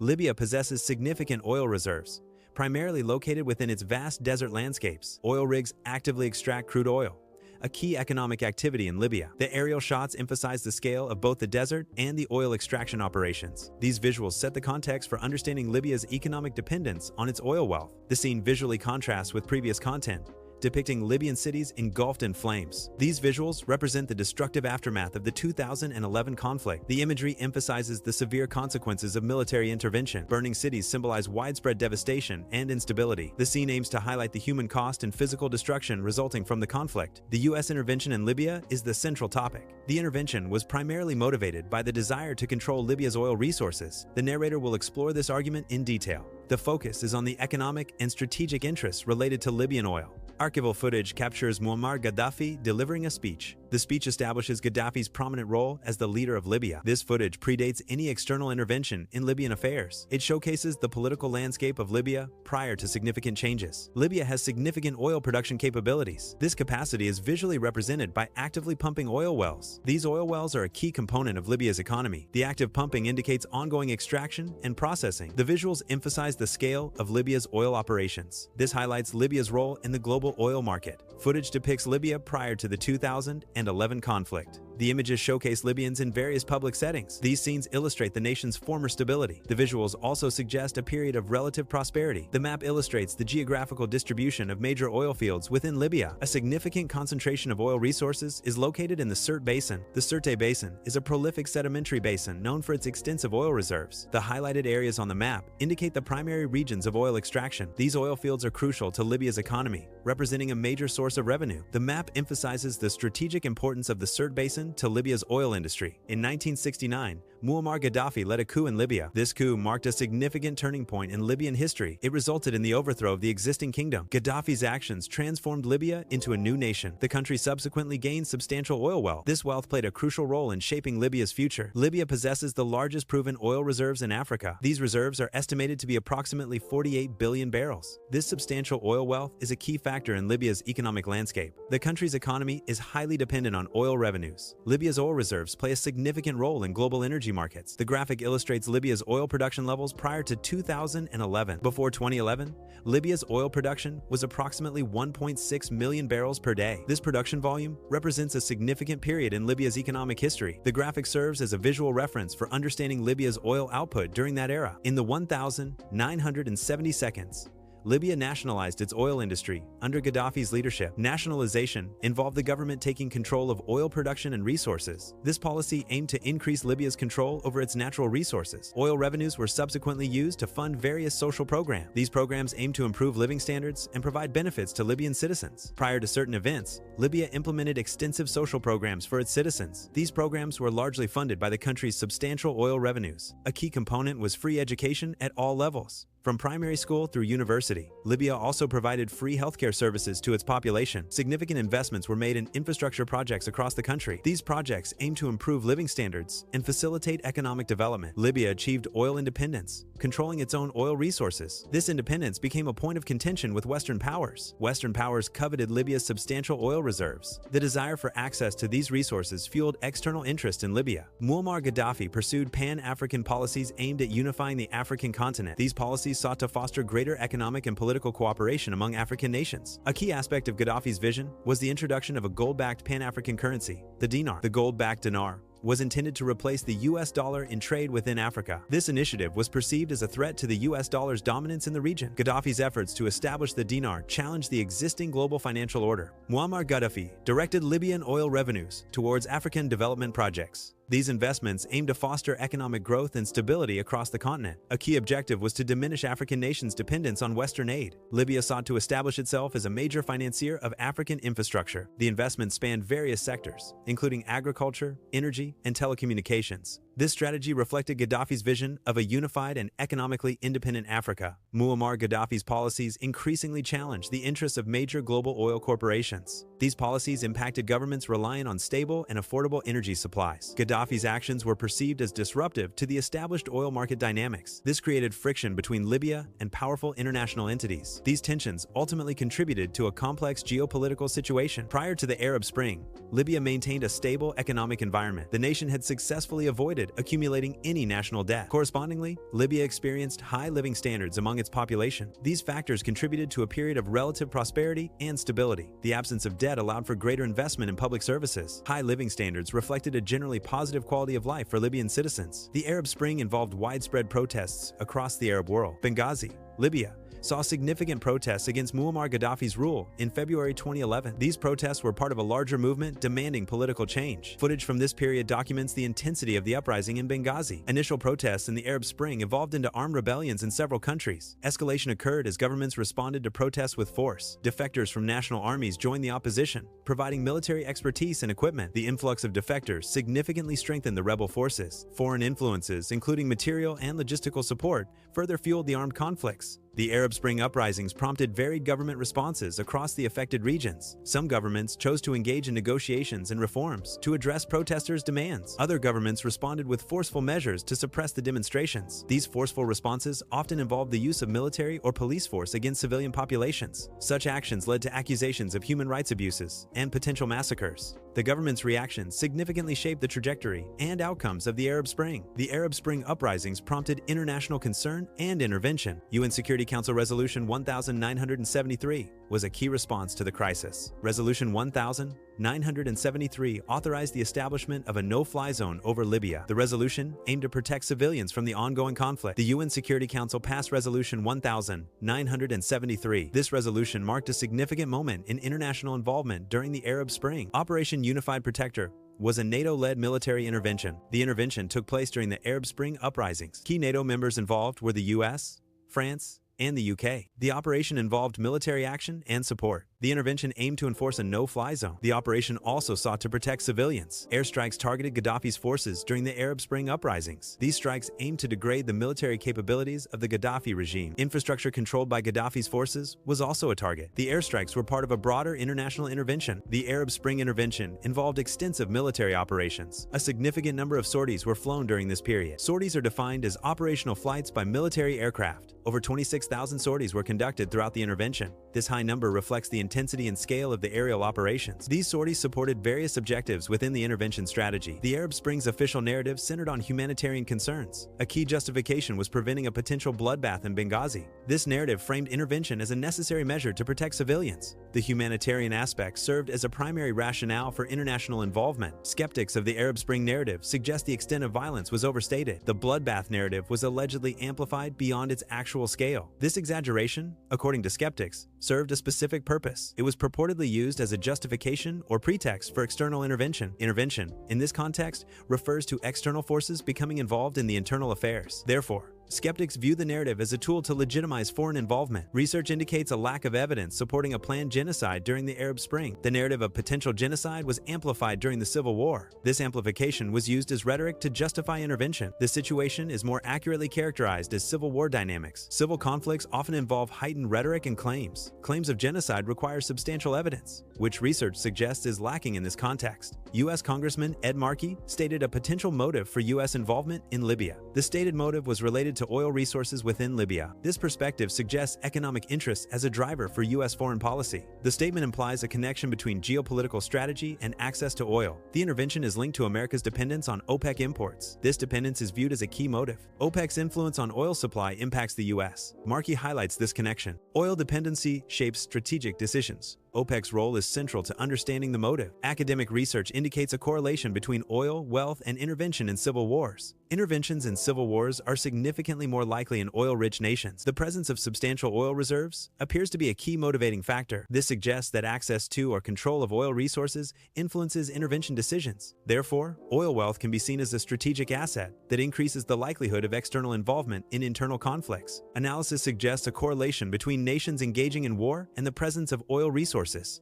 Libya possesses significant oil reserves, primarily located within its vast desert landscapes. Oil rigs actively extract crude oil, a key economic activity in Libya. The aerial shots emphasize the scale of both the desert and the oil extraction operations. These visuals set the context for understanding Libya's economic dependence on its oil wealth. The scene visually contrasts with previous content, depicting Libyan cities engulfed in flames. These visuals represent the destructive aftermath of the 2011 conflict. The imagery emphasizes the severe consequences of military intervention. Burning cities symbolize widespread devastation and instability. The scene aims to highlight the human cost and physical destruction resulting from the conflict. The U.S. intervention in Libya is the central topic. The intervention was primarily motivated by the desire to control Libya's oil resources. The narrator will explore this argument in detail. The focus is on the economic and strategic interests related to Libyan oil. Archival footage captures Muammar Gaddafi delivering a speech. The speech establishes Gaddafi's prominent role as the leader of Libya. This footage predates any external intervention in Libyan affairs. It showcases the political landscape of Libya prior to significant changes. Libya has significant oil production capabilities. This capacity is visually represented by actively pumping oil wells. These oil wells are a key component of Libya's economy. The active pumping indicates ongoing extraction and processing. The visuals emphasize the scale of Libya's oil operations. This highlights Libya's role in the global oil market. Footage depicts Libya prior to the 2011 conflict. The images showcase Libyans in various public settings. These scenes illustrate the nation's former stability. The visuals also suggest a period of relative prosperity. The map illustrates the geographical distribution of major oil fields within Libya. A significant concentration of oil resources is located in the Sirte Basin. The Sirte Basin is a prolific sedimentary basin known for its extensive oil reserves. The highlighted areas on the map indicate the primary regions of oil extraction. These oil fields are crucial to Libya's economy, representing a major source of revenue. The map emphasizes the strategic importance of the Sirte Basin to Libya's oil industry. In 1969, Muammar Gaddafi led a coup in Libya. This coup marked a significant turning point in Libyan history. It resulted in the overthrow of the existing kingdom. Gaddafi's actions transformed Libya into a new nation. The country subsequently gained substantial oil wealth. This wealth played a crucial role in shaping Libya's future. Libya possesses the largest proven oil reserves in Africa. These reserves are estimated to be approximately 48 billion barrels. This substantial oil wealth is a key factor in Libya's economic landscape. The country's economy is highly dependent on oil revenues. Libya's oil reserves play a significant role in global energy markets. The graphic illustrates Libya's oil production levels prior to 2011. Before 2011, Libya's oil production was approximately 1.6 million barrels per day. This production volume represents a significant period in Libya's economic history. The graphic serves as a visual reference for understanding Libya's oil output during that era. In the 1,970 seconds, Libya nationalized its oil industry under Gaddafi's leadership. Nationalization involved the government taking control of oil production and resources. This policy aimed to increase Libya's control over its natural resources. Oil revenues were subsequently used to fund various social programs. These programs aimed to improve living standards and provide benefits to Libyan citizens. Prior to certain events, Libya implemented extensive social programs for its citizens. These programs were largely funded by the country's substantial oil revenues. A key component was free education at all levels, from primary school through university. Libya also provided free healthcare services to its population. Significant investments were made in infrastructure projects across the country. These projects aimed to improve living standards and facilitate economic development. Libya achieved oil independence, controlling its own oil resources. This independence became a point of contention with Western powers. Western powers coveted Libya's substantial oil reserves. The desire for access to these resources fueled external interest in Libya. Muammar Gaddafi pursued pan-African policies aimed at unifying the African continent. These policies sought to foster greater economic and political cooperation among African nations. A key aspect of Gaddafi's vision was the introduction of a gold-backed pan-African currency, the dinar. The gold-backed dinar was intended to replace the US dollar in trade within Africa. This initiative was perceived as a threat to the US dollar's dominance in the region. Gaddafi's efforts to establish the dinar challenged the existing global financial order. Muammar Gaddafi directed Libyan oil revenues towards African development projects. These investments aimed to foster economic growth and stability across the continent. A key objective was to diminish African nations' dependence on Western aid. Libya sought to establish itself as a major financier of African infrastructure. The investments spanned various sectors, including agriculture, energy, and telecommunications. This strategy reflected Gaddafi's vision of a unified and economically independent Africa. Muammar Gaddafi's policies increasingly challenged the interests of major global oil corporations. These policies impacted governments reliant on stable and affordable energy supplies. Gaddafi Gaddafi's actions were perceived as disruptive to the established oil market dynamics. This created friction between Libya and powerful international entities. These tensions ultimately contributed to a complex geopolitical situation. Prior to the Arab Spring, Libya maintained a stable economic environment. The nation had successfully avoided accumulating any national debt. Correspondingly, Libya experienced high living standards among its population. These factors contributed to a period of relative prosperity and stability. The absence of debt allowed for greater investment in public services. High living standards reflected a generally positive quality of life for Libyan citizens. The Arab Spring involved widespread protests across the Arab world. Benghazi, Libya, saw significant protests against Muammar Gaddafi's rule in February 2011. These protests were part of a larger movement demanding political change. Footage from this period documents the intensity of the uprising in Benghazi. Initial protests in the Arab Spring evolved into armed rebellions in several countries. Escalation occurred as governments responded to protests with force. Defectors from national armies joined the opposition, providing military expertise and equipment. The influx of defectors significantly strengthened the rebel forces. Foreign influences, including material and logistical support, further fueled the armed conflicts. The Arab Spring uprisings prompted varied government responses across the affected regions. Some governments chose to engage in negotiations and reforms to address protesters' demands. Other governments responded with forceful measures to suppress the demonstrations. These forceful responses often involved the use of military or police force against civilian populations. Such actions led to accusations of human rights abuses and potential massacres. The government's reactions significantly shaped the trajectory and outcomes of the Arab Spring. The Arab Spring uprisings prompted international concern and intervention. UN Security Council Resolution 1973 was a key response to the crisis. Resolution 1973 authorized the establishment of a no-fly zone over Libya. The resolution aimed to protect civilians from the ongoing conflict. The UN Security Council passed Resolution 1973. This resolution marked a significant moment in international involvement during the Arab Spring. Operation Unified Protector was a NATO-led military intervention. The intervention took place during the Arab Spring uprisings. Key NATO members involved were the US, France, and the UK. The operation involved military action and support. The intervention aimed to enforce a no-fly zone. The operation also sought to protect civilians. Airstrikes targeted Gaddafi's forces during the Arab Spring uprisings. These strikes aimed to degrade the military capabilities of the Gaddafi regime. Infrastructure controlled by Gaddafi's forces was also a target. The airstrikes were part of a broader international intervention. The Arab Spring intervention involved extensive military operations. A significant number of sorties were flown during this period. Sorties are defined as operational flights by military aircraft. Over 26,000 sorties were conducted throughout the intervention. This high number reflects the intensity and scale of the aerial operations. These sorties supported various objectives within the intervention strategy. The Arab Spring's official narrative centered on humanitarian concerns. A key justification was preventing a potential bloodbath in Benghazi. This narrative framed intervention as a necessary measure to protect civilians. The humanitarian aspect served as a primary rationale for international involvement. Skeptics of the Arab Spring narrative suggest the extent of violence was overstated. The bloodbath narrative was allegedly amplified beyond its actual scale. This exaggeration, according to skeptics, served a specific purpose. It was purportedly used as a justification or pretext for external intervention. Intervention, in this context, refers to external forces becoming involved in the internal affairs. Therefore, skeptics view the narrative as a tool to legitimize foreign involvement. Research indicates a lack of evidence supporting a planned genocide during the Arab Spring. The narrative of potential genocide was amplified during the Civil War. This amplification was used as rhetoric to justify intervention. The situation is more accurately characterized as Civil War dynamics. Civil conflicts often involve heightened rhetoric and claims. Claims of genocide require substantial evidence, which research suggests is lacking in this context. U.S. Congressman Ed Markey stated a potential motive for U.S. involvement in Libya. The stated motive was related to oil resources within Libya. This perspective suggests economic interests as a driver for U.S. foreign policy. The statement implies a connection between geopolitical strategy and access to oil. The intervention is linked to America's dependence on OPEC imports. This dependence is viewed as a key motive. OPEC's influence on oil supply impacts the U.S. Markey highlights this connection. Oil dependency shapes strategic decisions. OPEC's role is central to understanding the motive. Academic research indicates a correlation between oil, wealth, and intervention in civil wars. Interventions in civil wars are significantly more likely in oil-rich nations. The presence of substantial oil reserves appears to be a key motivating factor. This suggests that access to or control of oil resources influences intervention decisions. Therefore, oil wealth can be seen as a strategic asset that increases the likelihood of external involvement in internal conflicts. Analysis suggests a correlation between nations engaging in war and the presence of oil resources.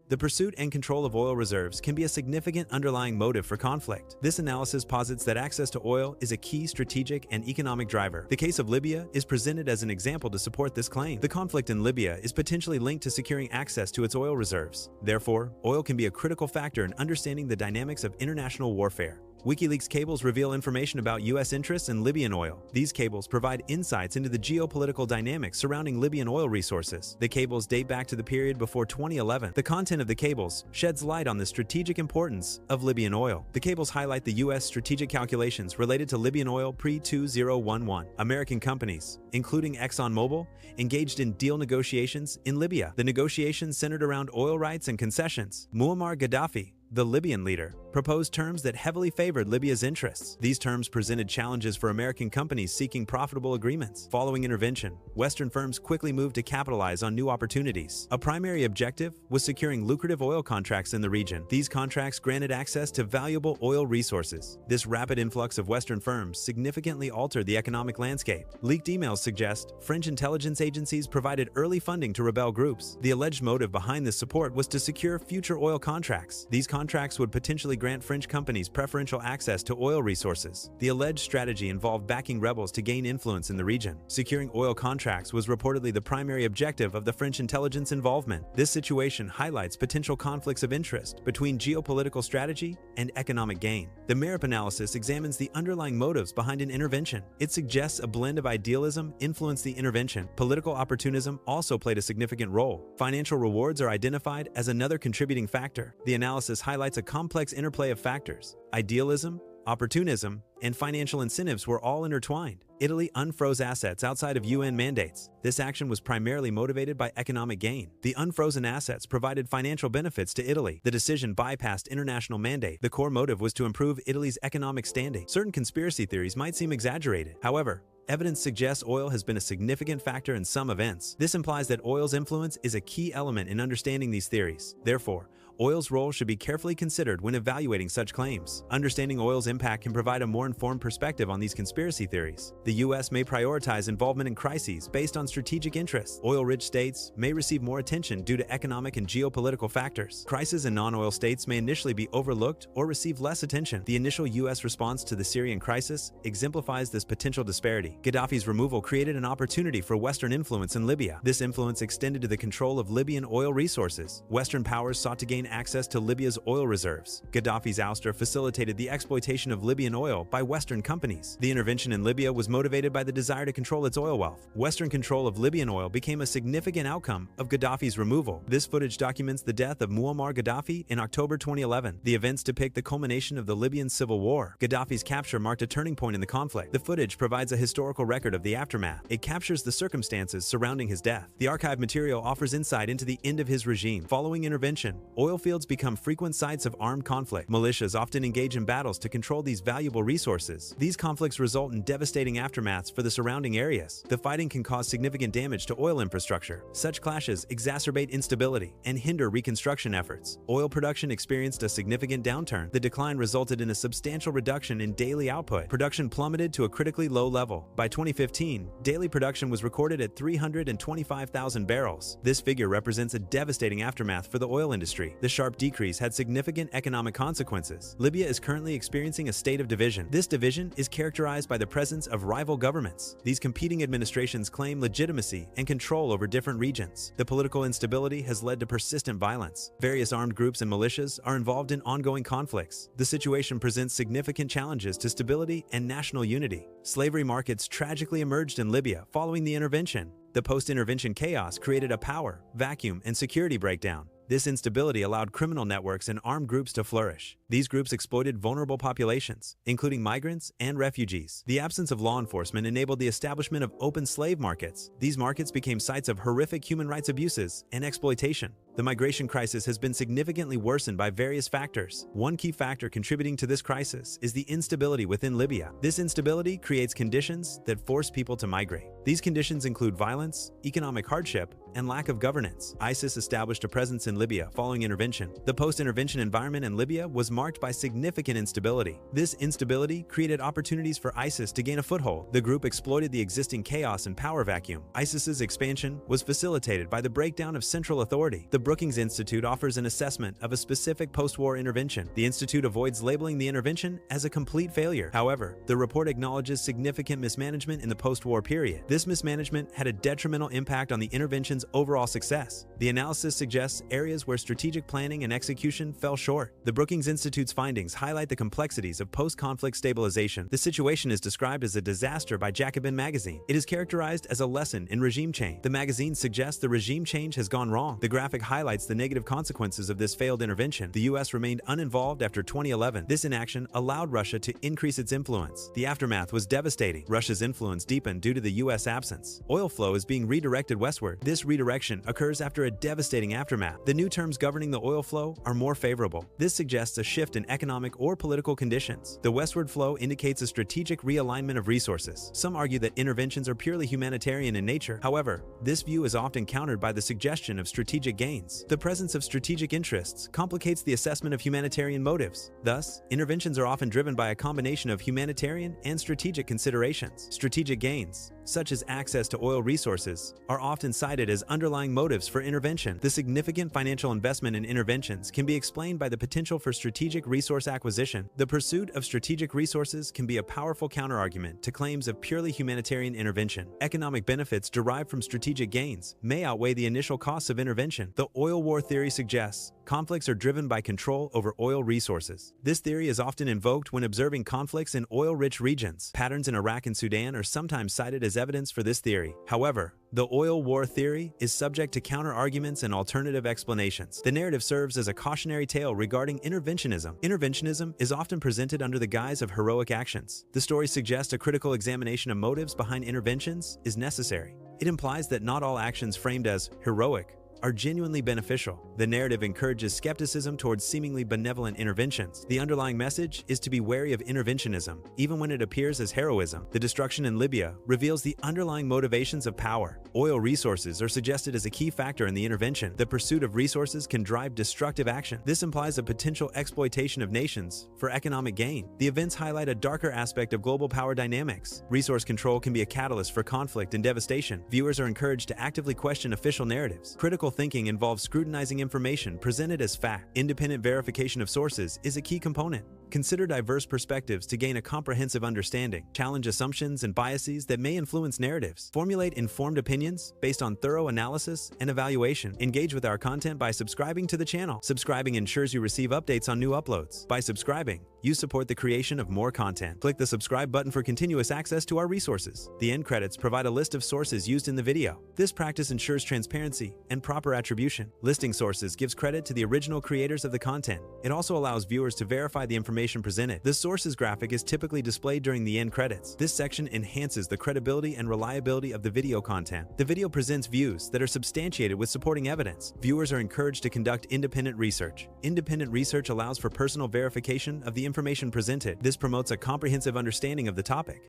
The pursuit and control of oil reserves can be a significant underlying motive for conflict. This analysis posits that access to oil is a key strategic and economic driver. The case of Libya is presented as an example to support this claim. The conflict in Libya is potentially linked to securing access to its oil reserves. Therefore, oil can be a critical factor in understanding the dynamics of international warfare. WikiLeaks cables reveal information about U.S. interests in Libyan oil. These cables provide insights into the geopolitical dynamics surrounding Libyan oil resources. The cables date back to the period before 2011. The content of the cables sheds light on the strategic importance of Libyan oil. The cables highlight the U.S. strategic calculations related to Libyan oil pre-2011. American companies, including ExxonMobil, engaged in deal negotiations in Libya. The negotiations centered around oil rights and concessions. Muammar Gaddafi, the Libyan leader, proposed terms that heavily favored Libya's interests. These terms presented challenges for American companies seeking profitable agreements. Following intervention, Western firms quickly moved to capitalize on new opportunities. A primary objective was securing lucrative oil contracts in the region. These contracts granted access to valuable oil resources. This rapid influx of Western firms significantly altered the economic landscape. Leaked emails suggest French intelligence agencies provided early funding to rebel groups. The alleged motive behind this support was to secure future oil contracts. These contracts would potentially grant French companies preferential access to oil resources. The alleged strategy involved backing rebels to gain influence in the region. Securing oil contracts was reportedly the primary objective of the French intelligence involvement. This situation highlights potential conflicts of interest between geopolitical strategy and economic gain. The MERIP analysis examines the underlying motives behind an intervention. It suggests a blend of idealism influenced the intervention. Political opportunism also played a significant role. Financial rewards are identified as another contributing factor. The analysis highlights a complex interplay of factors. Idealism, opportunism, and financial incentives were all intertwined. Italy unfroze assets outside of UN mandates. This action was primarily motivated by economic gain. The unfrozen assets provided financial benefits to Italy. The decision bypassed international mandate. The core motive was to improve Italy's economic standing. Certain conspiracy theories might seem exaggerated. However, evidence suggests oil has been a significant factor in some events. This implies that oil's influence is a key element in understanding these theories. Therefore, oil's role should be carefully considered when evaluating such claims. Understanding oil's impact can provide a more informed perspective on these conspiracy theories. The U.S. may prioritize involvement in crises based on strategic interests. Oil-rich states may receive more attention due to economic and geopolitical factors. Crises in non-oil states may initially be overlooked or receive less attention. The initial U.S. response to the Syrian crisis exemplifies this potential disparity. Gaddafi's removal created an opportunity for Western influence in Libya. This influence extended to the control of Libyan oil resources. Western powers sought to gain access to Libya's oil reserves. Gaddafi's ouster facilitated the exploitation of Libyan oil by Western companies. The intervention in Libya was motivated by the desire to control its oil wealth. Western control of Libyan oil became a significant outcome of Gaddafi's removal. This footage documents the death of Muammar Gaddafi in October 2011. The events depict the culmination of the Libyan civil war. Gaddafi's capture marked a turning point in the conflict. The footage provides a historical record of the aftermath. It captures the circumstances surrounding his death. The archive material offers insight into the end of his regime. Following intervention, oil fields become frequent sites of armed conflict. Militias often engage in battles to control these valuable resources. These conflicts result in devastating aftermaths for the surrounding areas. The fighting can cause significant damage to oil infrastructure. Such clashes exacerbate instability and hinder reconstruction efforts. Oil production experienced a significant downturn. The decline resulted in a substantial reduction in daily output. Production plummeted to a critically low level. By 2015, daily production was recorded at 325,000 barrels. This figure represents a devastating aftermath for the oil industry. The sharp decrease had significant economic consequences. Libya is currently experiencing a state of division. This division is characterized by the presence of rival governments. These competing administrations claim legitimacy and control over different regions. The political instability has led to persistent violence. Various armed groups and militias are involved in ongoing conflicts. The situation presents significant challenges to stability and national unity. Slavery markets tragically emerged in Libya following the intervention. The post-intervention chaos created a power, vacuum, and security breakdown. This instability allowed criminal networks and armed groups to flourish. These groups exploited vulnerable populations, including migrants and refugees. The absence of law enforcement enabled the establishment of open slave markets. These markets became sites of horrific human rights abuses and exploitation. The migration crisis has been significantly worsened by various factors. One key factor contributing to this crisis is the instability within Libya. This instability creates conditions that force people to migrate. These conditions include violence, economic hardship, and lack of governance. ISIS established a presence in Libya following intervention. The post-intervention environment in Libya was marked by significant instability. This instability created opportunities for ISIS to gain a foothold. The group exploited the existing chaos and power vacuum. ISIS's expansion was facilitated by the breakdown of central authority. The Brookings Institute offers an assessment of a specific post-war intervention. The institute avoids labeling the intervention as a complete failure. However, the report acknowledges significant mismanagement in the post-war period. This This mismanagement had a detrimental impact on the intervention's overall success. The analysis suggests areas where strategic planning and execution fell short. The Brookings Institute's findings highlight the complexities of post-conflict stabilization. The situation is described as a disaster by Jacobin magazine. It is characterized as a lesson in regime change. The magazine suggests the regime change has gone wrong. The graphic highlights the negative consequences of this failed intervention. The U.S. remained uninvolved after 2011. This inaction allowed Russia to increase its influence. The aftermath was devastating. Russia's influence deepened due to the U.S. absence. Oil flow is being redirected westward. This redirection occurs after a devastating aftermath. The new terms governing the oil flow are more favorable. This suggests a shift in economic or political conditions. The westward flow indicates a strategic realignment of resources. Some argue that interventions are purely humanitarian in nature. However, this view is often countered by the suggestion of strategic gains. The presence of strategic interests complicates the assessment of humanitarian motives. Thus, interventions are often driven by a combination of humanitarian and strategic considerations. Strategic gains, such as access to oil resources, are often cited as underlying motives for intervention. The significant financial investment in interventions can be explained by the potential for strategic resource acquisition. The pursuit of strategic resources can be a powerful counterargument to claims of purely humanitarian intervention. Economic benefits derived from strategic gains may outweigh the initial costs of intervention. The oil war theory suggests conflicts are driven by control over oil resources. This theory is often invoked when observing conflicts in oil-rich regions. Patterns in Iraq and Sudan are sometimes cited as evidence for this theory. However, the oil war theory is subject to counter-arguments and alternative explanations. The narrative serves as a cautionary tale regarding interventionism. Interventionism is often presented under the guise of heroic actions. The story suggests a critical examination of motives behind interventions is necessary. It implies that not all actions framed as heroic are genuinely beneficial. The narrative encourages skepticism towards seemingly benevolent interventions. The underlying message is to be wary of interventionism, even when it appears as heroism. The destruction in Libya reveals the underlying motivations of power. Oil resources are suggested as a key factor in the intervention. The pursuit of resources can drive destructive action. This implies a potential exploitation of nations for economic gain. The events highlight a darker aspect of global power dynamics. Resource control can be a catalyst for conflict and devastation. Viewers are encouraged to actively question official narratives. Critical thinking involves scrutinizing information presented as fact. Independent verification of sources is a key component. Consider diverse perspectives to gain a comprehensive understanding. Challenge assumptions and biases that may influence narratives. Formulate informed opinions based on thorough analysis and evaluation. Engage with our content by subscribing to the channel. Subscribing ensures you receive updates on new uploads. By subscribing, you support the creation of more content. Click the subscribe button for continuous access to our resources. The end credits provide a list of sources used in the video. This practice ensures transparency and proper attribution. Listing sources gives credit to the original creators of the content. It also allows viewers to verify the information presented. The sources graphic is typically displayed during the end credits. This section enhances the credibility and reliability of the video content. The video presents views that are substantiated with supporting evidence. Viewers are encouraged to conduct independent research. Independent research allows for personal verification of the information presented. This promotes a comprehensive understanding of the topic.